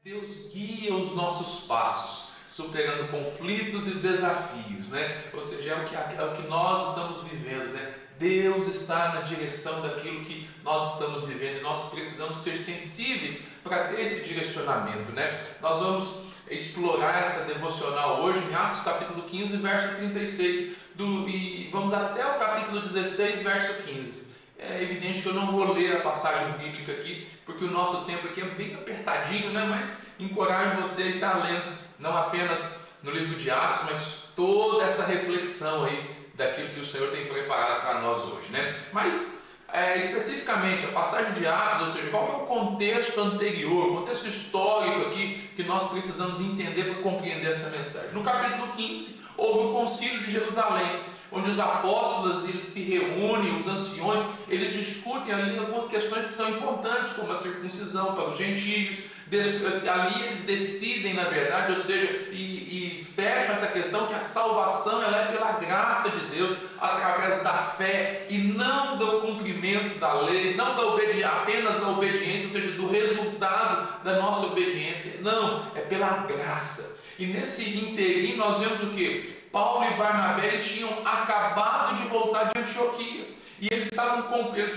Deus guia os nossos passos, superando conflitos e desafios, né? Ou seja, é o que nós estamos vivendo, né? Deus está na direção daquilo que nós estamos vivendo e nós precisamos ser sensíveis para ter esse direcionamento, né? Nós vamos explorar essa devocional hoje em Atos capítulo 15, verso 36, e vamos até o capítulo 16, verso 15. É evidente que eu não vou ler a passagem bíblica aqui, porque o nosso tempo aqui é bem apertadinho, né? Mas encorajo você a estar lendo, não apenas no livro de Atos, mas toda essa reflexão aí daquilo que o Senhor tem preparado para nós hoje, né? Mas especificamente a passagem de Atos, ou seja, qual que é o contexto anterior, o contexto histórico aqui que nós precisamos entender para compreender essa mensagem. No capítulo 15, houve o concílio de Jerusalém, onde os apóstolos eles se reúnem, os anciões, eles discutem ali algumas questões que são importantes, como a circuncisão para os gentios. Ali eles decidem, na verdade, ou seja, e fecham essa questão que a salvação ela é pela graça de Deus, através da fé e não do cumprimento da lei, não apenas da obediência, ou seja, do resultado da nossa obediência. Não, é pela graça. E nesse interim nós vemos o que? Paulo e Barnabé eles tinham acabado de voltar de Antioquia e eles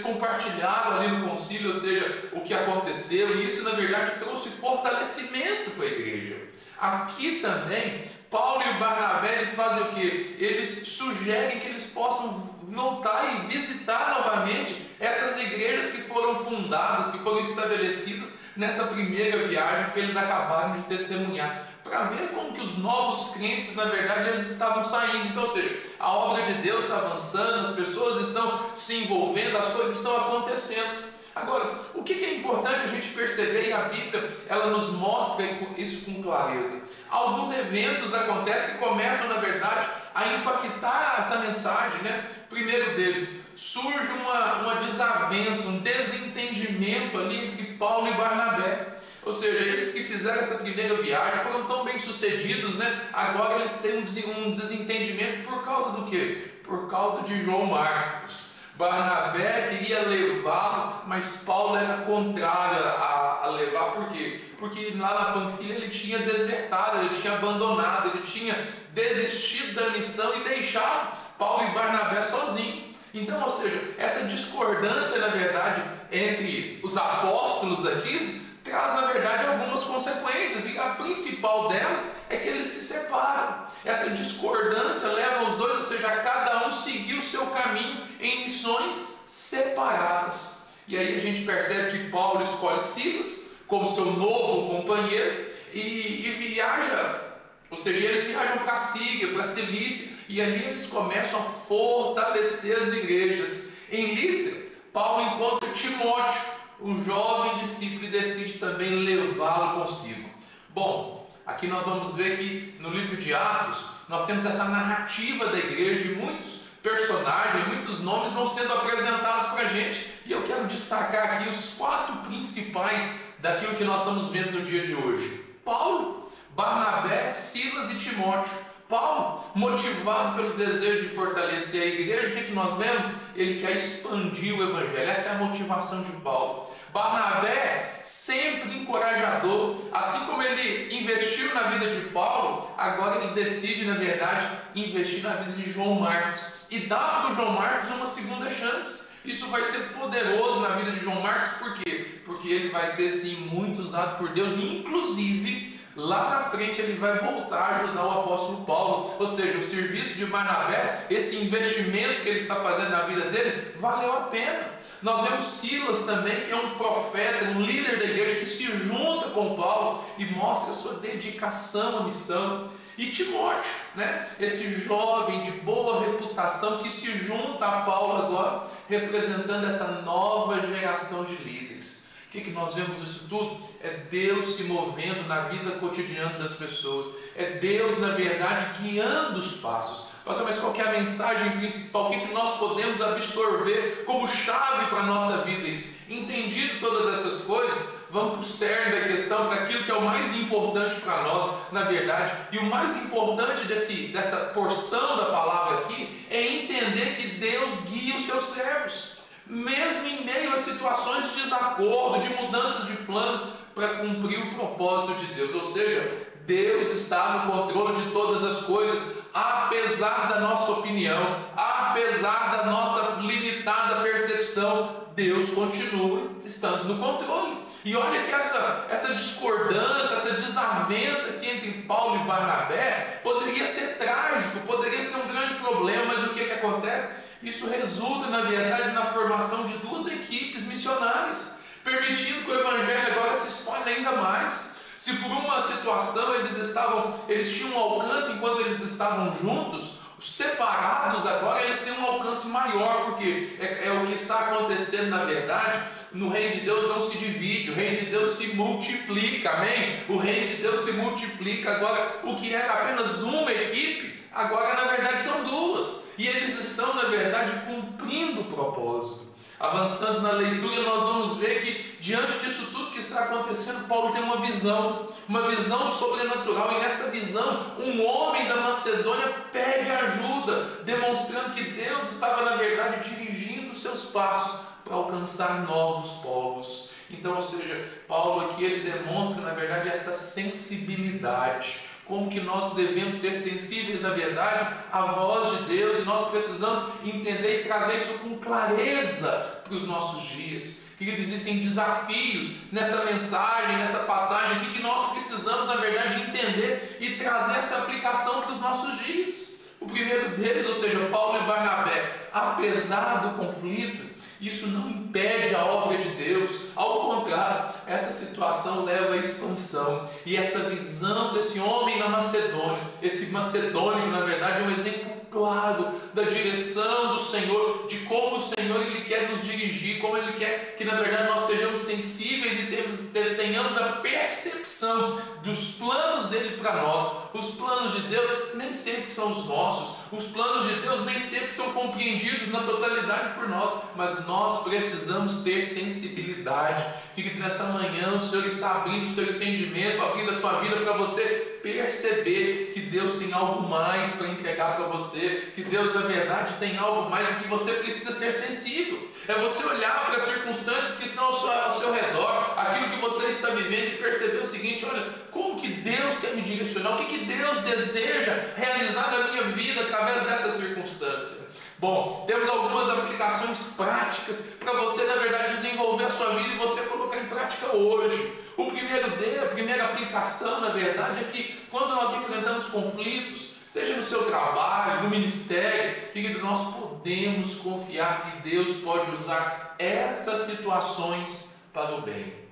compartilharam ali no concílio, ou seja, o que aconteceu, e isso na verdade trouxe fortalecimento para a igreja. Aqui também Paulo e Barnabé eles fazem o que? Eles sugerem que eles possam voltar e visitar novamente essas igrejas que foram fundadas, que foram estabelecidas nessa primeira viagem que eles acabaram de testemunhar, para ver como que os novos crentes, na verdade, eles estavam saindo. Então, ou seja, a obra de Deus está avançando, as pessoas estão se envolvendo, as coisas estão acontecendo. Agora, o que é importante a gente perceber, e a Bíblia ela nos mostra isso com clareza. Alguns eventos acontecem que começam, na verdade, a impactar essa mensagem, né? Primeiro deles, surge uma desavença, um desentendimento ali entre Paulo e Barnabé. Ou seja, eles que fizeram essa primeira viagem foram tão bem sucedidos, né? Agora eles têm um desentendimento por causa do quê? Por causa de João Marcos. Barnabé queria levá-lo, mas Paulo era contrário a levar. Por quê? Porque lá na Panfilha ele tinha desertado, ele tinha abandonado, ele tinha desistido da missão e deixado Paulo e Barnabé sozinhos. Então, ou seja, essa discordância, na verdade, entre os apóstolos aqui, traz, na verdade, algumas consequências, e a principal delas é que eles se separam. Essa discordância leva os dois, ou seja, a cada um seguir o seu caminho em missões separadas. E aí a gente percebe que Paulo escolhe Silas como seu novo companheiro e viaja, ou seja, eles viajam para a Síria, para a Cilícia, e ali eles começam a fortalecer as igrejas. Em Listra, Paulo encontra Timóteo, um jovem discípulo, e decide também levá-lo consigo. Bom, aqui nós vamos ver que no livro de Atos nós temos essa narrativa da igreja e muitos personagens, muitos nomes vão sendo apresentados para a gente, e eu quero destacar aqui os 4 principais daquilo que nós estamos vendo no dia de hoje: Paulo, Barnabé, Silas e Timóteo. Paulo, motivado pelo desejo de fortalecer a igreja, o que nós vemos? Ele quer expandir o evangelho. Essa é a motivação de Paulo. Barnabé, sempre encorajador, assim como ele investiu na vida de Paulo, agora ele decide, na verdade, investir na vida de João Marcos e dá para o João Marcos uma segunda chance. Isso vai ser poderoso na vida de João Marcos, por quê? Porque ele vai ser, sim, muito usado por Deus, e inclusive lá na frente ele vai voltar a ajudar o apóstolo Paulo. Ou seja, o serviço de Barnabé, esse investimento que ele está fazendo na vida dele, valeu a pena. Nós vemos Silas também, que é um profeta, um líder da igreja, que se junta com Paulo e mostra a sua dedicação à missão. E Timóteo, né? Esse jovem de boa reputação que se junta a Paulo agora, representando essa nova geração de líderes. O que nós vemos isso tudo? É Deus se movendo na vida cotidiana das pessoas. É Deus, na verdade, guiando os passos. Pastor, mas qual que é a mensagem principal? O que nós podemos absorver como chave para a nossa vida? Isso. Entendido todas essas coisas, vamos para o cerne da questão, para aquilo que é o mais importante para nós, na verdade. E o mais importante dessa porção da palavra aqui é entender que Deus guia os seus servos. Mesmo em meio a situações de desacordo, de mudanças de planos, para cumprir o propósito de Deus. Ou seja, Deus está no controle de todas as coisas, apesar da nossa opinião, apesar da nossa limitada percepção, Deus continua estando no controle. E olha que essa discordância, essa desavença aqui entre Paulo e Barnabé poderia ser trágico, poderia ser um grande problema, mas o que acontece? Isso resulta, na verdade, na formação de duas equipes missionárias, permitindo que o Evangelho agora se espalhe ainda mais. Se por uma situação eles tinham um alcance enquanto eles estavam juntos, separados agora eles têm um alcance maior, porque é o que está acontecendo na verdade. No reino de Deus não se divide, o reino de Deus se multiplica, amém? O reino de Deus se multiplica. Agora, o que era apenas uma equipe, agora na verdade são duas, e eles estão na verdade cumprindo o propósito. Avançando na leitura, nós vamos ver que diante disso tudo que está acontecendo, Paulo tem uma visão sobrenatural, e nessa visão um homem da Macedônia pede ajuda, demonstrando que Deus estava na verdade dirigindo seus passos para alcançar novos povos. Então, ou seja, Paulo aqui ele demonstra na verdade essa sensibilidade, como que nós devemos ser sensíveis na verdade à voz de Deus, e nós precisamos entender e trazer isso com clareza para os nossos dias. Querido, existem desafios nessa mensagem, nessa passagem aqui, que nós precisamos na verdade entender e trazer essa aplicação para os nossos dias. O primeiro deles, ou seja, Paulo e Barnabé, apesar do conflito, isso não impede a obra de Deus, ao contrário, essa situação leva à expansão, e essa visão desse homem na Macedônia, esse macedônico na verdade é um exemplo claro da direção do Senhor, de como o Senhor ele quer nos dirigir, como ele quer que na verdade nós sejamos sensíveis e tenhamos a percepção dos planos dele para nós. Os planos de Deus nem sempre são os nossos, os planos de Deus nem sempre são compreendidos na totalidade por nós, mas nós precisamos ter sensibilidade. Que nessa manhã o Senhor está abrindo o seu entendimento, abrindo a sua vida para você perceber que Deus tem algo mais para entregar para você, que Deus na verdade tem algo mais, e que você precisa ser sensível. É você olhar para as circunstâncias que estão ao seu redor, aquilo que você está vivendo, e perceber o seguinte: olha, como que Deus quer me direcionar, o que Deus deseja realizar na minha vida através dessa circunstância. Bom, temos algumas aplicações práticas para você na verdade desenvolver a sua vida e você colocar em prática hoje. A primeira aplicação na verdade é que quando nós enfrentamos conflitos, seja no seu trabalho, no ministério, querido, nós podemos confiar que Deus pode usar essas situações para o bem.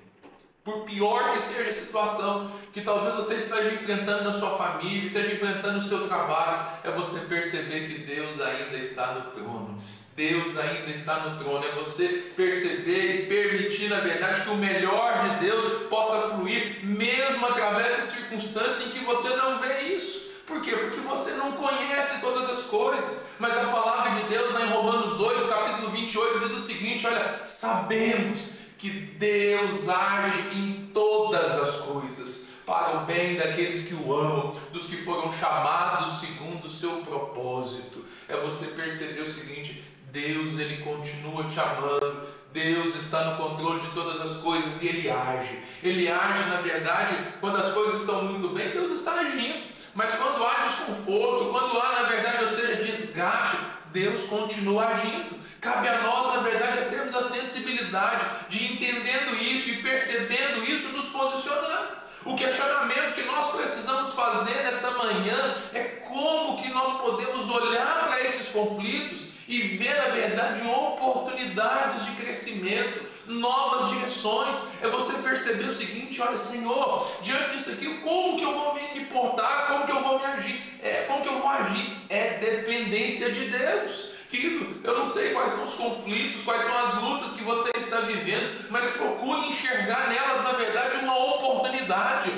Por pior que seja a situação que talvez você esteja enfrentando na sua família, esteja enfrentando no seu trabalho, é você perceber que Deus ainda está no trono. Deus ainda está no trono. É você perceber e permitir, na verdade, que o melhor de Deus possa fluir, mesmo através de circunstâncias em que você não vê isso. Por quê? Porque você não conhece todas as coisas. Mas a palavra de Deus, lá em Romanos 8, capítulo 28, diz o seguinte: olha, sabemos que Deus age em todas as coisas para o bem daqueles que o amam, dos que foram chamados segundo o seu propósito. É você perceber o seguinte: Deus ele continua te amando, Deus está no controle de todas as coisas e Ele age. Ele age, na verdade, quando as coisas estão muito bem, Deus está agindo. Mas quando há desconforto, quando há, na verdade, ou seja, desgaste, Deus continua agindo. Cabe a nós, na verdade, é termos a sensibilidade de, entendendo isso e percebendo isso, nos posicionar. O questionamento que nós precisamos fazer nessa manhã é como que nós podemos olhar para esses conflitos e ver, na verdade, oportunidades de crescimento, novas direções. É você perceber o seguinte: olha, Senhor, diante disso aqui, como que eu vou me importar, como que eu vou me agir? Como que eu vou agir? É dependência de Deus. Querido, eu não sei quais são os conflitos, quais são as lutas que você está vivendo, mas procure enxergar nelas, na verdade, uma oportunidade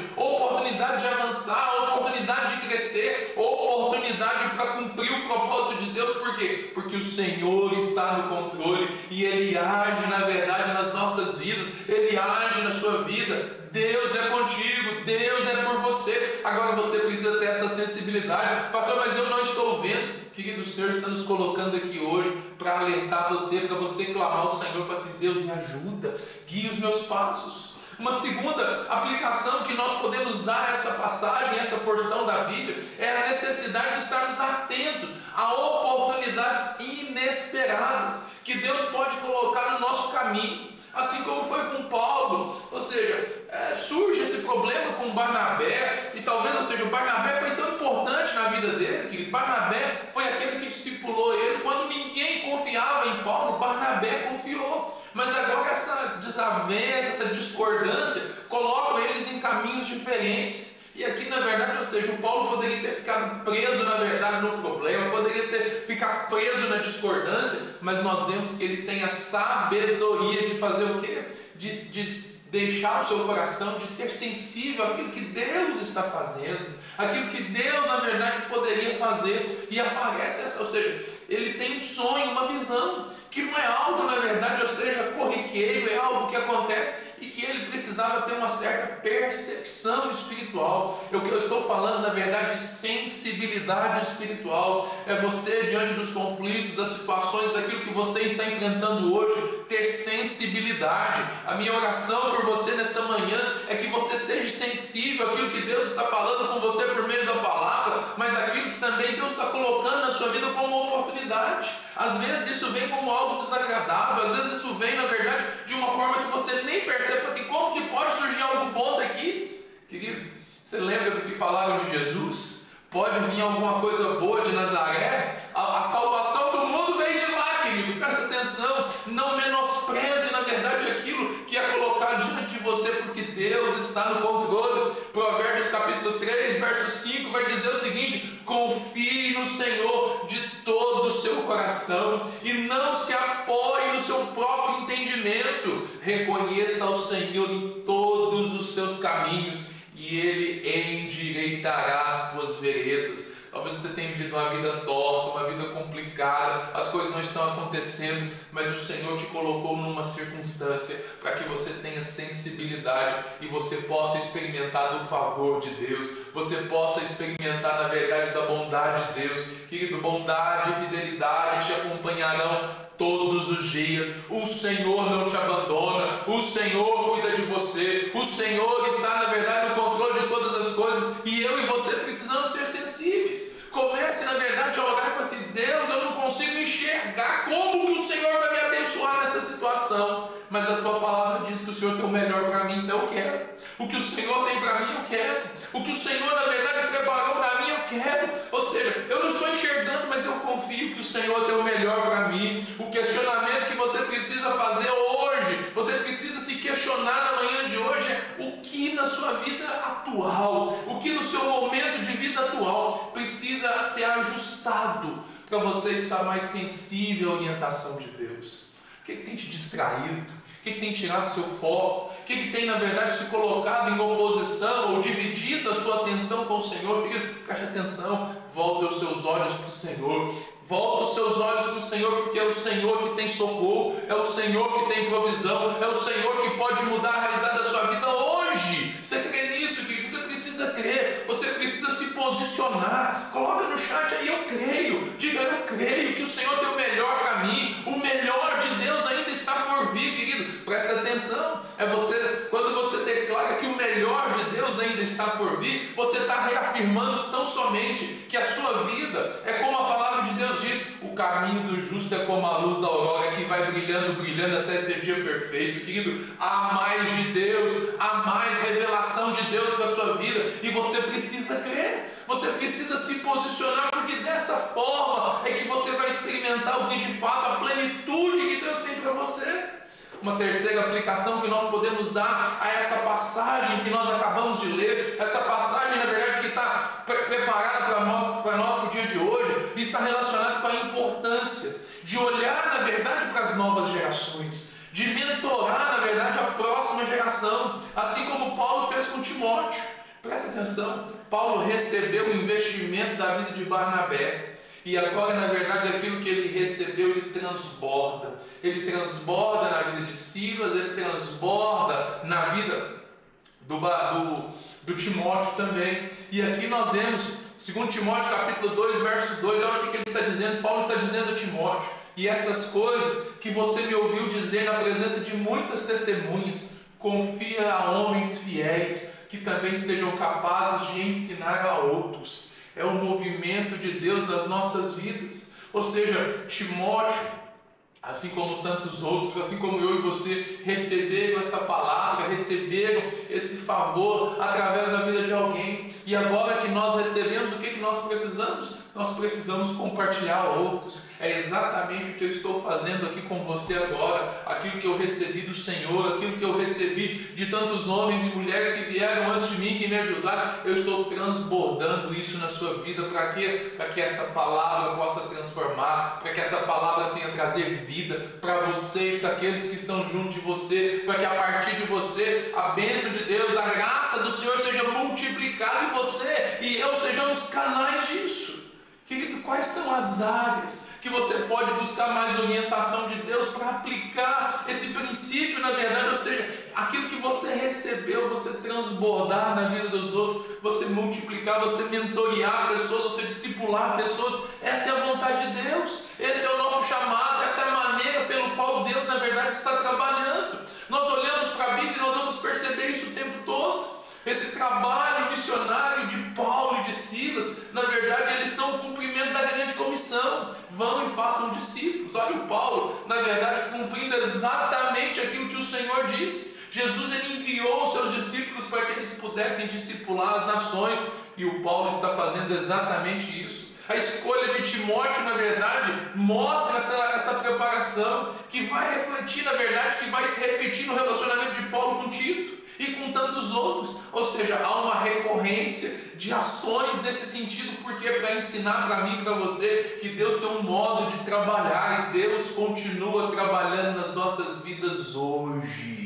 de avançar, oportunidade de crescer, oportunidade para cumprir o propósito de Deus. Por quê? Porque o Senhor está no controle e Ele age, na verdade, nas nossas vidas, Ele age na sua vida. Deus é contigo, Deus é por você. Agora você precisa ter essa sensibilidade. Pastor, mas eu não estou vendo. Querido, o Senhor está nos colocando aqui hoje para alertar você, para você clamar ao Senhor e falar assim: Deus, me ajuda, guie os meus passos. Uma segunda aplicação que nós podemos dar a essa passagem, essa porção da Bíblia, é a necessidade de estarmos atentos a oportunidades inesperadas que Deus pode colocar no nosso caminho, assim como foi com Paulo. Ou seja, surge esse problema com Barnabé, e talvez, ou seja, o Barnabé foi tão importante na vida dele, que Barnabé foi aquele que discipulou ele, quando ninguém confiava em Paulo, Barnabé confiou. Mas agora essa desavença, essa discordância, colocam eles em caminhos diferentes. E aqui, na verdade, ou seja, o Paulo poderia ter ficado preso, na verdade, no problema, poderia ter ficado preso na discordância, mas nós vemos que ele tem a sabedoria de fazer o quê? De deixar o seu coração, de ser sensível àquilo que Deus está fazendo, aquilo que Deus, na verdade, poderia fazer. E aparece essa, ou seja, ele tem um sonho, uma visão, que não é algo, na verdade, ou seja, corriqueiro, é algo que acontece e que ele precisava ter uma certa percepção espiritual. O que eu estou falando, na verdade, de sensibilidade espiritual. É você, diante dos conflitos, das situações, daquilo que você está enfrentando hoje, ter sensibilidade. A minha oração por você nessa manhã é que você seja sensível àquilo que Deus está falando com você por meio da palavra, mas aquilo que também Deus está colocando na sua vida como uma oportunidade. Às vezes isso vem como algo desagradável, às vezes isso vem, na verdade, de uma forma que você nem percebe, assim, como que pode surgir algo bom daqui? Querido, você lembra do que falaram de Jesus? Pode vir alguma coisa boa de Nazaré? A salvação do mundo vem de lá, querido. Presta atenção, não menospreze, na verdade, aquilo que é colocado diante de você, porque Deus está no controle. Provérbios capítulo 3, verso 5 vai dizer o seguinte: confie no Senhor de todo o seu coração e não se apoie no seu próprio entendimento. Reconheça ao Senhor em todos os seus caminhos e Ele endireitará as tuas veredas. Talvez você tenha vivido uma vida torta, uma vida complicada, as coisas não estão acontecendo, mas o Senhor te colocou numa circunstância para que você tenha sensibilidade e você possa experimentar do favor de Deus, você possa experimentar, na verdade, da bondade de Deus. Querido, bondade e fidelidade te acompanharão todos os dias. O Senhor não te abandona, o Senhor cuida de você, o Senhor está, na verdade, no controle de todas as coisas, e eu e você precisamos ser sensíveis. Comece, na verdade, a orar e falar assim: Deus, eu não consigo enxergar como que o Senhor vai me abençoar nessa situação, mas a tua palavra diz que o Senhor tem o melhor para mim, então eu quero. O que o Senhor tem para mim, eu quero. O que o Senhor, na verdade, preparou para mim, eu quero. Ou seja, eu não estou enxergando, mas eu confio que o Senhor tem o melhor para mim. O questionamento que você precisa fazer hoje, você precisa se questionar na manhã de hoje, é o que na sua vida atual, o que no seu momento de vida atual precisa ser ajustado para você estar mais sensível à orientação de Deus. O que tem te distraído? O que tem tirado seu foco? O que tem, na verdade, se colocado em oposição ou dividido a sua atenção com o Senhor? Querido, preste atenção, volte os seus olhos para o Senhor. Volta os seus olhos para o Senhor, porque é o Senhor que tem socorro, é o Senhor que tem provisão, é o Senhor que pode mudar a realidade da sua vida hoje. Você crê nisso, querido? Você precisa crer, você precisa se posicionar. Coloca no chat aí: eu creio. Diga: eu creio que o Senhor tem o melhor para mim. O melhor de Deus ainda está por vir, querido. Presta atenção. Quando você declara que o melhor de Deus ainda está por vir, você está reafirmando tão somente que a sua vida é como a palavra de Deus diz: o caminho do justo é como a luz da aurora, que vai brilhando, brilhando até ser dia perfeito. Querido, há mais de Deus, há mais revelação de Deus para a sua vida, e você precisa crer, você precisa se posicionar, porque dessa forma é que você vai experimentar o que de fato, a plenitude que Deus tem para você. Uma terceira aplicação que nós podemos dar a essa passagem que nós acabamos de ler, essa passagem, na verdade, que está preparada para nós para o dia de hoje, está relacionada com a importância de olhar, na verdade, para as novas gerações, de mentorar, na verdade, a próxima geração, assim como Paulo fez com Timóteo. Presta atenção, Paulo recebeu o investimento da vida de Barnabé, e agora, na verdade, aquilo que ele recebeu, ele transborda. Ele transborda na vida de Silas, ele transborda na vida do Timóteo também. E aqui nós vemos, 2 Timóteo capítulo 2, verso 2, olha o que ele está dizendo. Paulo está dizendo a Timóteo: e essas coisas que você me ouviu dizer na presença de muitas testemunhas, confia a homens fiéis que também sejam capazes de ensinar a outros. É o movimento de Deus nas nossas vidas. Ou seja, Timóteo, assim como tantos outros, assim como eu e você, receberam essa palavra, receberam esse favor através da vida de alguém. E agora que nós recebemos, o que nós precisamos? Nós precisamos compartilhar a outros. É exatamente o que eu estou fazendo aqui com você agora. Aquilo que eu recebi do Senhor, aquilo que eu recebi de tantos homens e mulheres que vieram antes de mim, que me ajudaram, eu estou transbordando isso na sua vida. Para quê? Para que essa palavra possa transformar, para que essa palavra tenha trazer vida para você e para aqueles que estão junto de você, para que a partir de você a bênção de Deus, a graça do Senhor seja multiplicada em você e eu sejamos canais disso. Querido, quais são as áreas que você pode buscar mais orientação de Deus para aplicar esse princípio na verdade? Ou seja, aquilo que você recebeu, você transbordar na vida dos outros, você multiplicar, você mentorear pessoas, você discipular pessoas. Essa é a vontade de Deus, esse é o nosso chamado, essa é a maneira pelo qual Deus na verdade está trabalhando. Nós olhamos para a Bíblia e nós vamos perceber isso o tempo todo. Esse trabalho missionário de Paulo e de Silas, na verdade eles são o cumprimento da grande comissão. Vão e façam discípulos. Olha o Paulo, na verdade, cumprindo exatamente aquilo que o Senhor disse. Jesus ele enviou os seus discípulos para que eles pudessem discipular as nações, e o Paulo está fazendo exatamente isso. A escolha de Timóteo, na verdade, mostra essa preparação que vai refletir, na verdade, que vai se repetir no relacionamento de Paulo com Tito e com tantos outros. Ou seja, há uma recorrência de ações nesse sentido, porque para ensinar para mim e para você que Deus tem um modo de trabalhar, e Deus continua trabalhando nas nossas vidas hoje.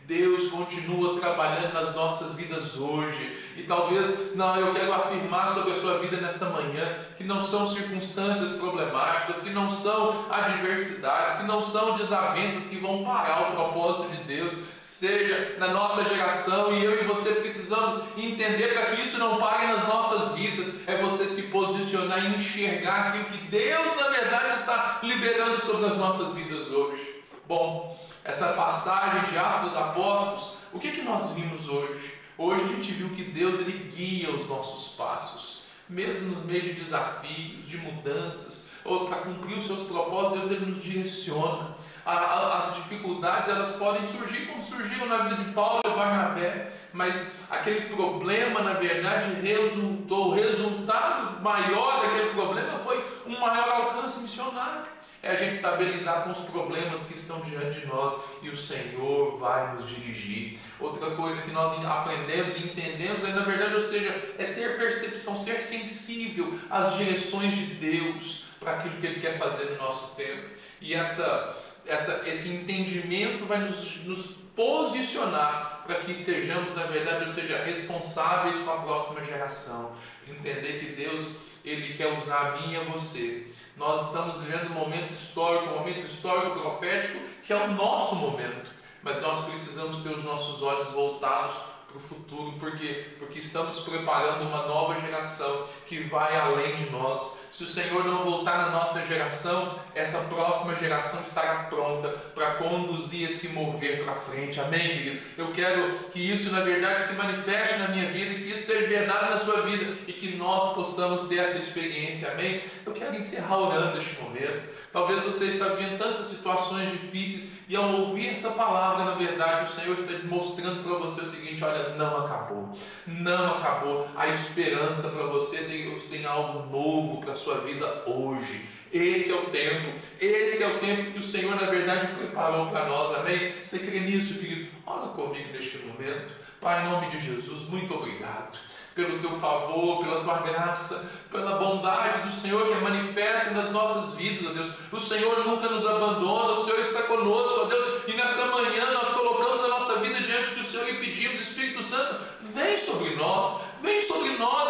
Deus continua trabalhando nas nossas vidas hoje. E talvez, eu quero afirmar sobre a sua vida nessa manhã, que não são circunstâncias problemáticas, que não são adversidades, que não são desavenças que vão parar o propósito de Deus, seja na nossa geração, e eu e você precisamos entender para que isso não pare nas nossas vidas. É você se posicionar e enxergar aquilo que Deus na verdade está liberando sobre as nossas vidas hoje. Bom, essa passagem de Atos dos Apóstolos, o que nós vimos hoje? Hoje a gente viu que Deus ele guia os nossos passos, mesmo no meio de desafios, de mudanças, ou para cumprir os seus propósitos, Deus ele nos direciona. As dificuldades elas podem surgir como surgiram na vida de Paulo e Barnabé, mas aquele problema na verdade o resultado maior daquele problema foi um maior alcance missionário. É a gente saber lidar com os problemas que estão diante de nós, e o Senhor vai nos dirigir. Outra coisa que nós aprendemos e entendemos é, na verdade, ou seja, é ter percepção, ser sensível às direções de Deus para aquilo que Ele quer fazer no nosso tempo. E esse entendimento vai nos posicionar para que sejamos, na verdade, ou seja, responsáveis com a próxima geração. Entender que Deus Ele quer usar a mim e a você. Nós estamos vivendo um momento histórico profético, que é o nosso momento. Mas nós precisamos ter os nossos olhos voltados para o futuro, porque estamos preparando uma nova geração que vai além de nós. Se o Senhor não voltar na nossa geração, essa próxima geração estará pronta para conduzir esse mover para frente. Amém, querido? Eu quero que isso na verdade se manifeste na minha vida, e que isso seja verdade na sua vida, e que nós possamos ter essa experiência. Amém? Eu quero encerrar orando este momento. Talvez você está vivendo tantas situações difíceis, e ao ouvir essa palavra, na verdade, o Senhor está mostrando para você o seguinte: olha, não acabou, não acabou. A esperança para você, Deus tem algo novo para a sua vida hoje. Esse é o tempo que o Senhor, na verdade, preparou para nós. Amém? Você crê nisso, querido? Ora comigo neste momento. Pai, em nome de Jesus, muito obrigado pelo teu favor, pela tua graça, pela bondade do Senhor que é manifesta nas nossas vidas, ó Deus. O Senhor nunca nos abandona, o Senhor está conosco, ó Deus, e nessa manhã nós colocamos a nossa vida diante do Senhor e pedimos: Espírito Santo, vem sobre nós,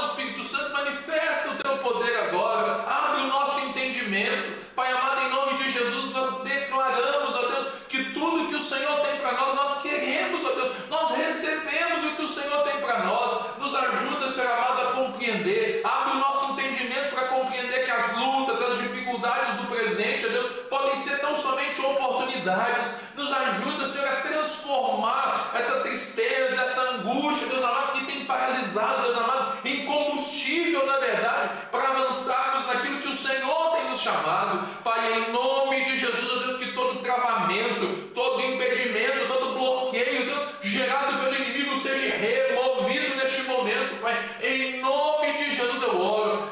Espírito Santo, manifesta o teu poder agora, abre o nosso entendimento. Pai amado, em nome de Jesus, nós declaramos, ó Deus, que tudo que o Senhor tem para nós, nós queremos, ó Deus, nós recebemos o que o Senhor tem para nós. Nos ajuda, Senhor amado, a compreender, abre o nosso entendimento para compreender que as lutas, as dificuldades do presente, ó Deus, podem ser tão somente oportunidades. Nos ajuda, Senhor, a transformar essa batizado, Deus amado, em combustível, na verdade, para avançarmos naquilo que o Senhor tem nos chamado. Pai, em nome de Jesus, ó Deus, que todo travamento, todo impedimento, todo bloqueio, Deus, gerado pelo inimigo, seja removido neste momento, Pai. Em nome de Jesus eu oro,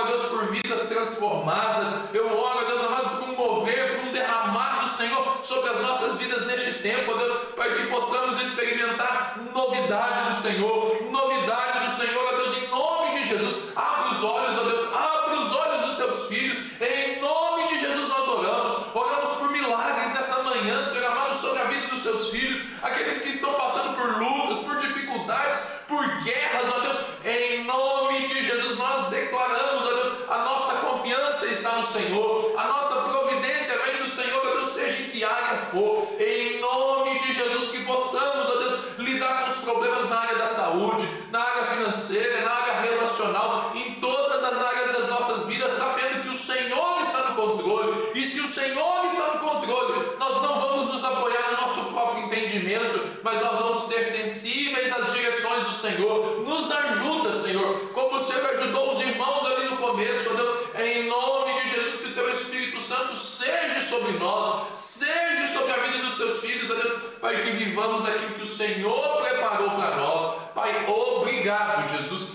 Deus, por vidas transformadas, eu oro, Deus amado, por um mover, por um derramar do Senhor sobre as nossas vidas neste tempo, ó Deus, para que possamos experimentar novidade do Senhor, ó Deus, em nome de Jesus. Abre os olhos, ó Deus, abre os olhos dos teus filhos, em nome de Jesus nós oramos por milagres nessa manhã, Senhor amado, sobre a vida dos teus filhos, aqueles que estão passando por lutas, por dificuldades, por guerras, ó Deus, em nome de Jesus nós declaramos, ó Deus, a nossa confiança está no Senhor, a nossa providência vem do Senhor, ó Deus, seja em que área for, em nome de Jesus, que possamos, ó Deus, lidar com os problemas na área da saúde, na área financeira, na área relacional, em todas as áreas das nossas vidas, sabendo que o Senhor está no controle, e se o Senhor está no controle, nós não vamos nos apoiar no nosso próprio entendimento, mas nós vamos ser sensíveis às direções do Senhor. Nos ajuda, Senhor, como o Senhor ajudou os irmãos ali no começo, ó Deus, em nome de Jesus, que o teu Espírito Santo seja sobre nós, seja sobre a vida dos teus filhos, ó Deus, para que vivamos aquilo que o Senhor preparou para nós. Pai, obrigado, Jesus,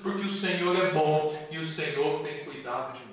porque o Senhor é bom e o Senhor tem cuidado de nós.